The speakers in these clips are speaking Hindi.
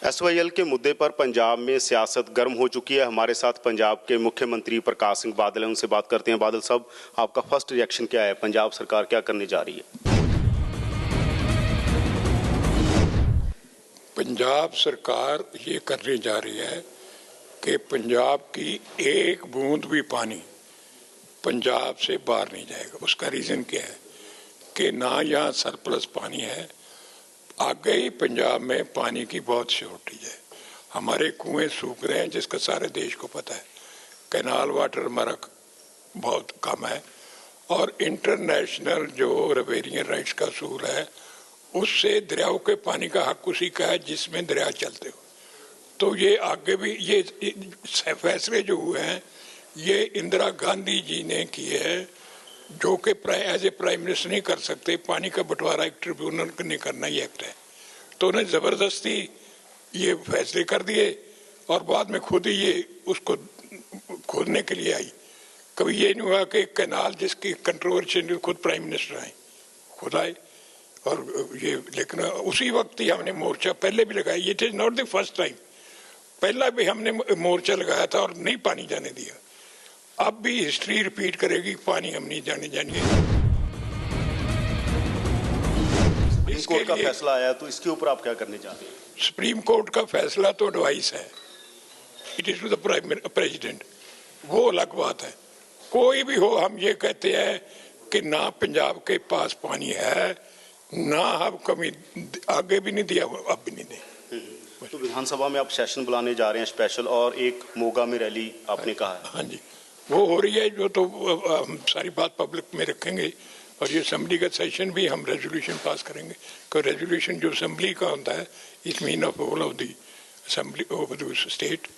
एसवाईएल के मुद्दे पर पंजाब में सियासत गर्म हो चुकी है। हमारे साथ पंजाब के मुख्यमंत्री प्रकाश सिंह बादल हैं, उनसे बात करते हैं। बादल साहब, आपका फर्स्ट रिएक्शन क्या है? पंजाब सरकार क्या करने जा रही है? पंजाब सरकार ये करने जा रही है कि पंजाब की एक बूंद भी पानी पंजाब से बाहर नहीं जाएगा। उसका रीज़न क्या है कि ना यहाँ सरप्लस पानी है, आगे ही पंजाब में पानी की बहुत शॉर्टेज है। हमारे कुएं सूख रहे हैं, जिसका सारे देश को पता है। कैनाल वाटर हमारा बहुत कम है और इंटरनेशनल जो रिवेरियन राइट्स का असूल है, उससे दरियाओं के पानी का हक उसी का है जिसमें दरिया चलते हो। तो ये आगे भी ये फैसले जो हुए हैं, ये इंदिरा गांधी जी ने किए हैं, जो कि एज ए प्राइम मिनिस्टर नहीं कर सकते। पानी का बंटवारा एक ट्रिब्यूनल ने करना ही एक्ट है। तो उन्हें ज़बरदस्ती ये फैसले कर दिए और बाद में खुद ही ये उसको खोदने के लिए आई। कभी ये नहीं हुआ कि कैनाल जिसकी कंट्रोवर्सी खुद प्राइम मिनिस्टर आए, खुद आए। और ये लेकिन उसी वक्त ही हमने मोर्चा पहले भी लगाया। It is not the first time, पहला भी हमने मोर्चा लगाया था और नहीं पानी जाने दिया। अब भी हिस्ट्री रिपीट करेगी, पानी हम नहीं जाने जाएंगे। सुप्रीम कोर्ट का फैसला आया, तो इसके ऊपर आप क्या करने जा रहे हैं? सुप्रीम कोर्ट का फैसला तो एडवाइस है, it is to the president, वो अलग बात है। कोई भी हो, हम ये कहते हैं कि ना पंजाब के पास पानी है, ना हम कभी आगे भी नहीं दिया, अब भी नहीं दे। तो विधानसभा में आप सेशन बुलाने जा रहे हैं स्पेशल, और एक मोगा में रैली आपने कहा है। हाँ जी, वो हो रही है। जो तो हम सारी बात पब्लिक में रखेंगे और ये असेंबली का सेशन भी हम रेजोल्यूशन पास करेंगे। तो रेजोल्यूशन जो असेंबली का होता है, it mean of whole of the assembly of the state.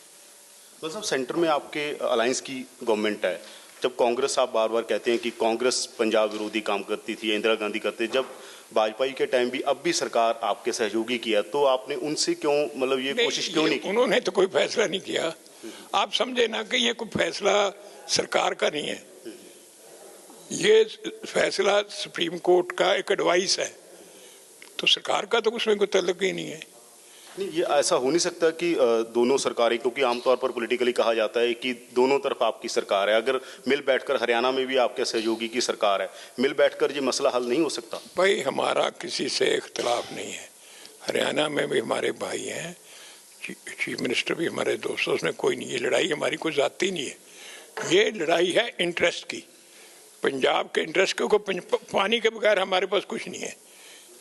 बस अब सेंटर में आपके अलायंस की गवर्नमेंट है। जब कांग्रेस, आप बार बार कहते हैं कि कांग्रेस पंजाब विरोधी काम करती थी, इंदिरा गांधी करते, जब वाजपेयी के टाइम भी अब भी सरकार आपके सहयोगी किया, तो आपने उनसे क्यों मतलब ये कोशिश क्यों नहीं की? उन्होंने तो कोई फैसला नहीं किया। आप समझे ना कि ये कोई फैसला सरकार का नहीं है, ये फैसला सुप्रीम कोर्ट का एक एडवाइस है। तो सरकार का तो उसमें कोई तल्लुक ही नहीं है। नहीं, ये ऐसा हो नहीं सकता कि दोनों सरकारें, क्योंकि आमतौर पर पॉलिटिकली कहा जाता है कि दोनों तरफ आपकी सरकार है। अगर मिल बैठकर, हरियाणा में भी आपके सहयोगी की सरकार है, मिल बैठकर ये मसला हल नहीं हो सकता? भाई, हमारा किसी से इख्तलाफ नहीं है। हरियाणा में भी हमारे भाई हैं, चीफ मिनिस्टर भी हमारे दोस्तों, उसमें कोई नहीं। ये लड़ाई हमारी कोई जाती नहीं है, ये लड़ाई है इंटरेस्ट की, पंजाब के इंटरेस्ट की। पानी के बगैर हमारे पास कुछ नहीं है।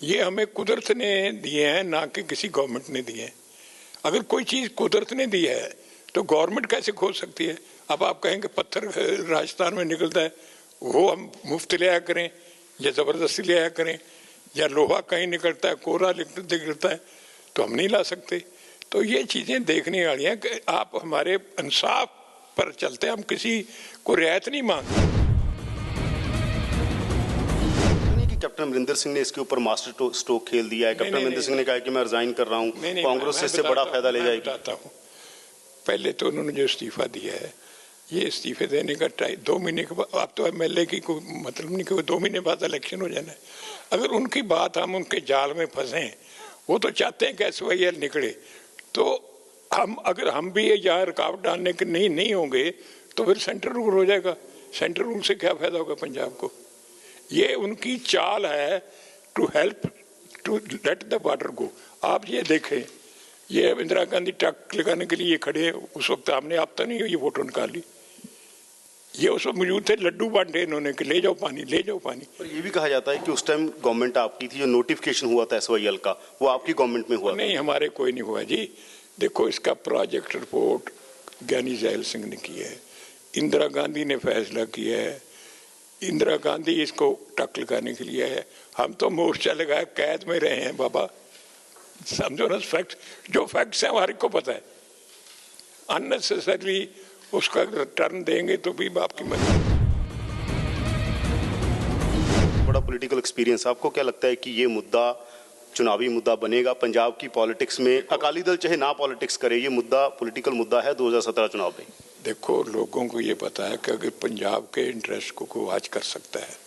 ये हमें कुदरत ने दिए हैं, ना कि किसी गवर्नमेंट ने दिए हैं। अगर कोई चीज़ कुदरत ने दी है तो गवर्नमेंट कैसे खोज सकती है? अब आप कहेंगे पत्थर राजस्थान में निकलता है, वो हम मुफ्त ले आया करें या ज़बरदस्ती ले आया करें, या लोहा कहीं निकलता है, कोरा निकलता है, तो हम नहीं ला सकते। तो ये चीज़ें देखने वाली हैं कि आप हमारे इंसाफ पर चलते हैं, हम किसी को रियायत नहीं मांगते। कैप्टन अमरिंदर सिंह ने इसके ऊपर मास्टर स्ट्रोक खेल दिया है। कैप्टन अमरिंदर सिंह ने कहा कि मैं रिजाइन कर रहा हूं, कांग्रेस से इससे बड़ा फायदा ले जाएगी। बताता हूं, पहले तो उन्होंने जो इस्तीफा दिया है, ये इस्तीफे देने का 2 महीने के बाद, अब तो एमएलए की कोई मतलब नहीं कि 2 महीने बाद इलेक्शन हो जाना है। अगर उनकी बात हम उनके जाल में फंसे, वो तो चाहते हैं कि एसवाईएल निकले, तो अगर हम भी यहाँ रुकावट डालने के नहीं होंगे तो फिर सेंट्रल रूल हो जाएगा। सेंट्रल रूल से क्या फायदा होगा पंजाब को? ये उनकी चाल है to help to let the water go. आप ये देखें, ये इंदिरा गांधी टक लगाने के लिए खड़े, उस वक्त हमने आप तो नहीं ये वोट निकाली, ये उस वक्त मौजूद थे, लड्डू बांटे इन्होंने कि ले जाओ पानी, ले जाओ पानी। और ये भी कहा जाता है कि उस टाइम गवर्नमेंट आपकी थी, जो नोटिफिकेशन हुआ था एसवाईएल का, वो आपकी गवर्नमेंट में हुआ? नहीं, हमारे कोई नहीं हुआ जी। देखो, इसका प्रोजेक्ट रिपोर्ट ज्ञानी जैल सिंह ने की है, इंदिरा गांधी ने फैसला किया है, इंदिरा गांधी इसको टक लगाने के लिए है। हम तो मोर्चा लगाए, कैद में रहे हैं बाबा, समझो ना। फैक्ट, जो फैक्ट्स हैं हमारे को पता है। अननेसेसरी उसका टर्न देंगे तो भी बाप की मर्जी। बड़ा पॉलिटिकल एक्सपीरियंस, आपको क्या लगता है कि ये मुद्दा चुनावी मुद्दा बनेगा पंजाब की पॉलिटिक्स में? अकाली दल चाहे ना पॉलिटिक्स करे, ये मुद्दा पॉलिटिकल मुद्दा है 2017 चुनाव में। देखो, लोगों को ये पता है कि अगर पंजाब के इंटरेस्ट को कोई आज कर सकता है,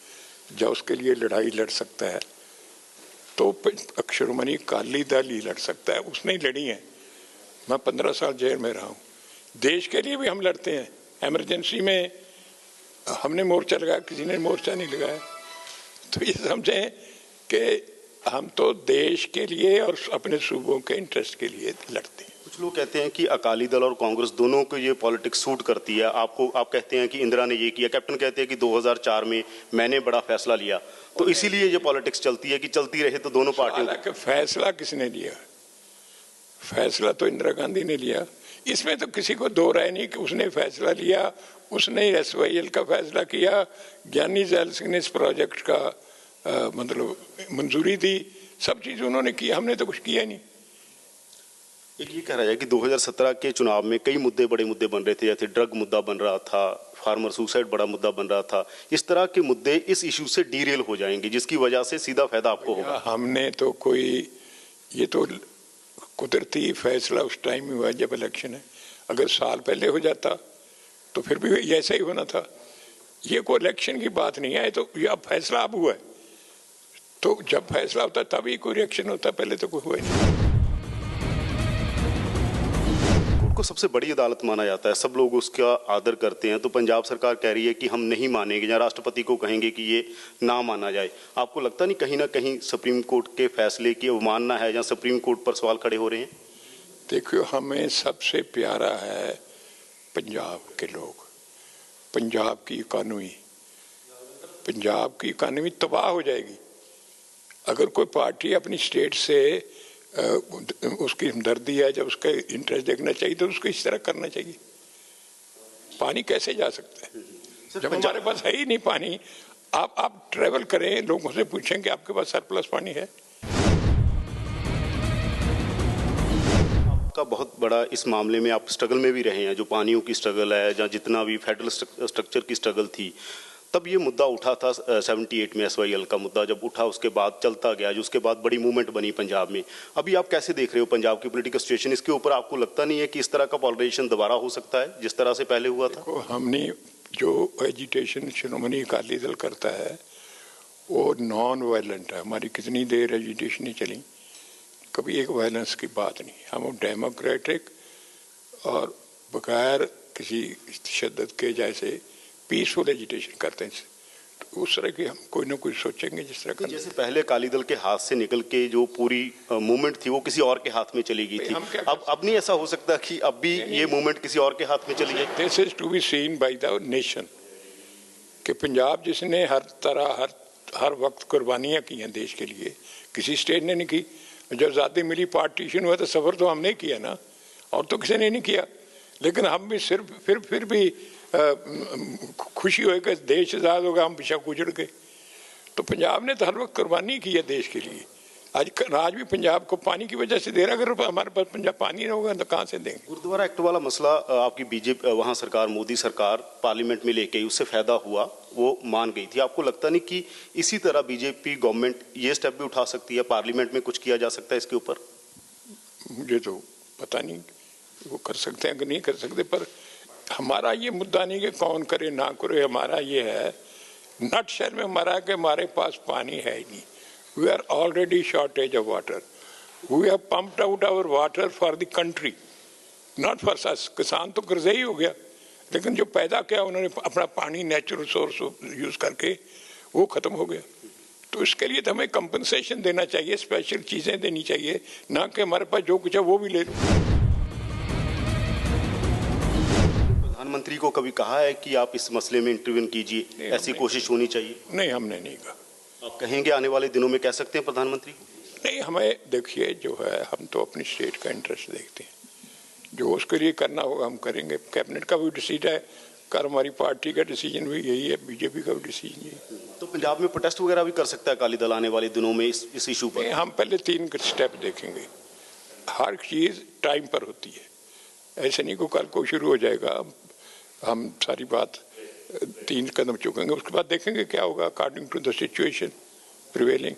जब उसके लिए लड़ाई लड़ सकता है, तो शिरोमणि अकाली दल ही लड़ सकता है। उसने ही लड़ी है, मैं 15 साल जेल में रहा हूँ। देश के लिए भी हम लड़ते हैं। इमरजेंसी में हमने मोर्चा लगाया, किसी ने मोर्चा नहीं लगाया। तो ये समझें कि हम तो देश के लिए और अपने सूबों के इंटरेस्ट के लिए लड़ते हैं। कुछ लोग कहते हैं कि अकाली दल और कांग्रेस दोनों को ये पॉलिटिक्स सूट करती है। आप कहते हैं कि इंदिरा ने ये किया, कैप्टन कहते हैं कि 2004 में मैंने बड़ा फैसला लिया, तो इसीलिए ये पॉलिटिक्स चलती है कि चलती रहे तो दोनों पार्टियों का फैसला किसने लिया? फैसला तो इंदिरा गांधी ने लिया। इसमें तो किसी को दो राय नहीं कि उसने फैसला लिया, उसने SYL का फैसला किया, ज्ञानी जैल सिंह ने इस प्रोजेक्ट का मतलब मंजूरी दी, सब चीज उन्होंने की, हमने तो कुछ किया नहीं। एक ये कह रहा है कि 2017 के चुनाव में कई मुद्दे बड़े मुद्दे बन रहे थे, जैसे ड्रग मुद्दा बन रहा था, फार्मर सुसाइड बड़ा मुद्दा बन रहा था। इस तरह के मुद्दे इस इशू से डीरेल हो जाएंगे, जिसकी वजह से सीधा फायदा आपको होगा। हमने तो कोई, ये तो कुदरती फैसला उस टाइम में हुआ जब इलेक्शन है। अगर साल पहले हो जाता तो फिर भी ऐसा ही होना था। ये कोई इलेक्शन की बात नहीं है, तो यह फैसला अब हुआ है, तो जब फैसला होता तभी कोई रिएक्शन होता, पहले तो कोई हुआ नहीं। कोर्ट को सबसे बड़ी अदालत माना जाता है, सब लोग उसका आदर करते हैं, तो पंजाब सरकार कह रही है कि हम नहीं मानेंगे, या राष्ट्रपति को कहेंगे कि ये ना माना जाए। आपको लगता नहीं कहीं ना कहीं सुप्रीम कोर्ट के फैसले की अवमानना है, या सुप्रीम कोर्ट पर सवाल खड़े हो रहे हैं? देखियो, हमें सबसे प्यारा है पंजाब के लोग, पंजाब की इकॉनमी। पंजाब की इकॉनमी तबाह हो जाएगी अगर कोई पार्टी अपनी स्टेट से उसकी हमदर्दी है, जब उसका इंटरेस्ट देखना चाहिए तो उसको इस तरह करना चाहिए। पानी कैसे जा सकता है जब हमारे पास है ही नहीं पानी? आप ट्रेवल करें, लोगों से पूछें कि आपके पास सरप्लस पानी है? का बहुत बड़ा इस मामले में आप स्ट्रगल में भी रहे हैं, जो पानियों की स्ट्रगल है, या जितना भी फेडरल स्ट्रक्चर की स्ट्रगल थी, तब ये मुद्दा उठा था 78 में। SYL का मुद्दा जब उठा उसके बाद चलता गया, जो उसके बाद बड़ी मूवमेंट बनी पंजाब में। अभी आप कैसे देख रहे हो पंजाब की पॉलिटिकल सिचुएशन? इसके ऊपर आपको लगता नहीं है कि इस तरह का पॉलराइजेशन दोबारा हो सकता है जिस तरह से पहले हुआ था? हमने जो एजिटेशन शिरोमणि अकाली दल करता है वो नॉन वायलेंट है। हमारी कितनी देर एजिटेशन चली, कभी एक वायलेंस की बात नहीं। हम डेमोक्रेटिक और बगैर किसी तशद्दुद के जैसे पीसफुल एजिटेशन करते हैं, तो उस तरह की हम कोई ना कोई सोचेंगे जिस तरह का। जैसे पहले अकाली दल के हाथ से निकल के जो पूरी मूवमेंट थी वो किसी और के हाथ में चली गई थी, अब नहीं ऐसा हो सकता कि अब भी ये मूवमेंट किसी और के हाथ में चली जाए? This is to be seen by the nation कि पंजाब जिसने हर तरह हर वक्त कुर्बानियां की हैं देश के लिए, किसी स्टेट ने नहीं की। जब आज़ादी मिली, पार्टीशन हुआ, तो सफ़र तो हमने किया ना, और तो किसी ने नहीं किया। लेकिन हम भी सिर्फ फिर भी खुशी हो कि देश आज़ाद होगा, हम बेशक उजड़ गए। तो पंजाब ने तो हर वक्त कुर्बानी की है देश के लिए। आज भी पंजाब को पानी की वजह से दे रहा। अगर हमारे पास पंजाब पानी ना होगा तो कहाँ से देंगे? गुरुद्वारा एक्ट वाला मसला आपकी बीजेपी वहाँ सरकार, मोदी सरकार पार्लियामेंट में लेके आई, उससे फायदा हुआ, वो मान गई थी। आपको लगता नहीं कि इसी तरह बीजेपी गवर्नमेंट ये स्टेप भी उठा सकती है, पार्लियामेंट में कुछ किया जा सकता है इसके ऊपर? मुझे तो पता नहीं वो कर सकते हैं कि नहीं कर सकते, पर हमारा ये मुद्दा नहीं कि कौन करे ना करे। हमारा ये है, नट शहर में हमारा कि हमारे पास पानी है ही नहीं। We are already shortage of water. We have pumped out our water for the country, not for us. किसान तो कर्जे ही हो गया, लेकिन जो पैदा किया उन्होंने अपना पानी नेचुरल सोर्स यूज करके, वो खत्म हो गया। तो इसके लिए तो हमें कंपनसेशन देना चाहिए, स्पेशल चीजें देनी चाहिए, ना कि हमारे पास जो कुछ है वो भी ले लो। प्रधानमंत्री को कभी कहा है कि आप इस मसले में इंटरव्यून कीजिए, ऐसी कोशिश होनी चाहिए? नहीं, हमने नहीं कहा। आप कहेंगे आने वाले दिनों में कह सकते हैं प्रधानमंत्री? नहीं, हमें देखिए जो है, हम तो अपनी स्टेट का इंटरेस्ट देखते हैं, जो उसके लिए करना होगा हम करेंगे। कैबिनेट का भी डिसीजन है, कर हमारी पार्टी का डिसीजन भी यही है, बीजेपी का भी डिसीजन यही। तो पंजाब में प्रोटेस्ट वगैरह भी कर सकता है अकाली दल आने वाले दिनों में इस इशू पर? हम पहले 3 स्टेप देखेंगे। हर चीज़ टाइम पर होती है, ऐसे नहीं को कल को शुरू हो जाएगा। हम सारी बात 3 कदम चुकेंगे, उसके बाद देखेंगे क्या होगा according to the situation prevailing.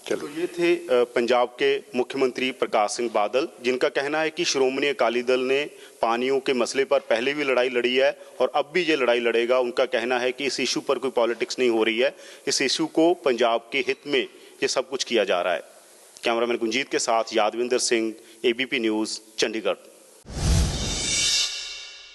चलो, तो ये थे पंजाब के मुख्यमंत्री प्रकाश सिंह बादल, जिनका कहना है कि श्रोमणी अकाली दल ने पानियों के मसले पर पहले भी लड़ाई लड़ी है और अब भी ये लड़ाई लड़ेगा। उनका कहना है कि इस इशू पर कोई पॉलिटिक्स नहीं हो रही है, इस इशू को पंजाब के हित में ये सब कुछ किया जा रहा है। कैमरामैन गुंजीत के साथ यादविंदर सिंह, एबीपी न्यूज़, चंडीगढ़।